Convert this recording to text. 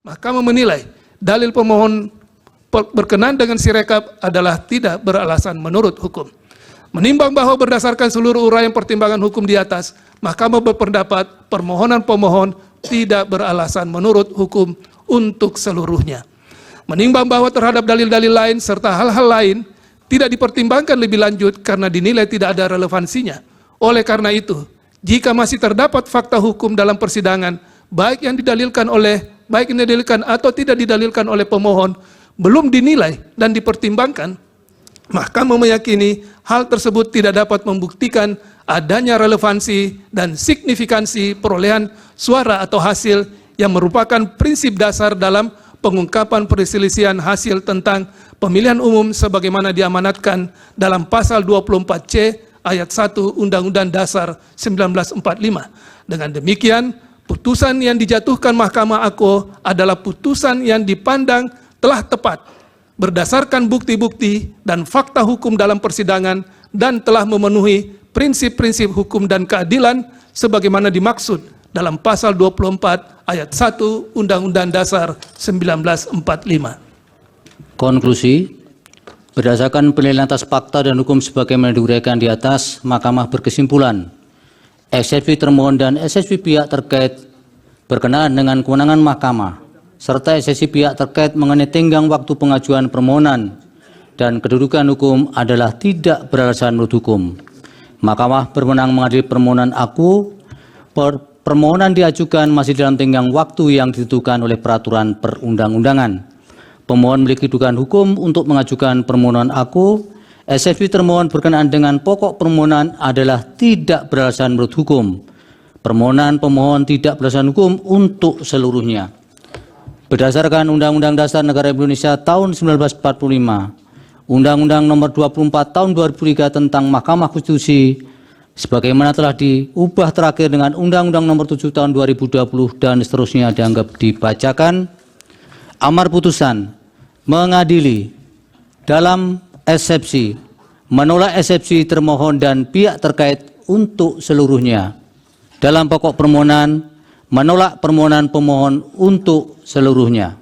Mahkamah menilai dalil pemohon berkenaan dengan sirekap adalah tidak beralasan menurut hukum. Menimbang bahwa berdasarkan seluruh uraian pertimbangan hukum di atas, Mahkamah berpendapat permohonan pemohon tidak beralasan menurut hukum untuk seluruhnya. Menimbang bahwa terhadap dalil-dalil lain serta hal-hal lain tidak dipertimbangkan lebih lanjut karena dinilai tidak ada relevansinya. Oleh karena itu, jika masih terdapat fakta hukum dalam persidangan, baik yang didalilkan atau tidak didalilkan oleh pemohon, belum dinilai dan dipertimbangkan, Mahkamah meyakini hal tersebut tidak dapat membuktikan adanya relevansi dan signifikansi perolehan suara atau hasil yang merupakan prinsip dasar dalam pengungkapan perselisihan hasil tentang pemilihan umum sebagaimana diamanatkan dalam pasal 24C ayat 1 Undang-Undang Dasar 1945. Dengan demikian, putusan yang dijatuhkan Mahkamah Ako adalah putusan yang dipandang telah tepat berdasarkan bukti-bukti dan fakta hukum dalam persidangan dan telah memenuhi prinsip-prinsip hukum dan keadilan sebagaimana dimaksud dalam pasal 24 ayat 1 Undang-Undang Dasar 1945. Konklusi, berdasarkan penilaian atas fakta dan hukum sebagaimana diuraikan di atas, Mahkamah berkesimpulan, eksepsi termohon dan eksepsi pihak terkait berkenaan dengan kewenangan Mahkamah, serta eksepsi pihak terkait mengenai tenggang waktu pengajuan permohonan dan kedudukan hukum adalah tidak beralasan menurut hukum. Mahkamah berwenang mengadili permohonan aku. Permohonan diajukan masih dalam tenggang waktu yang ditentukan oleh peraturan perundang-undangan. Pemohon memiliki kedudukan hukum untuk mengajukan permohonan aku. Eksepsi termohon berkenaan dengan pokok permohonan adalah tidak beralasan menurut hukum. Permohonan pemohon tidak beralasan hukum untuk seluruhnya. Berdasarkan Undang-Undang Dasar Negara Indonesia tahun 1945, Undang-Undang Nomor 24 Tahun 2003 tentang Mahkamah Konstitusi, sebagaimana telah diubah terakhir dengan Undang-Undang Nomor 7 Tahun 2020 dan seterusnya dianggap dibacakan. Amar putusan mengadili dalam eksepsi, menolak eksepsi termohon dan pihak terkait untuk seluruhnya. Dalam pokok permohonan, menolak permohonan pemohon untuk seluruhnya.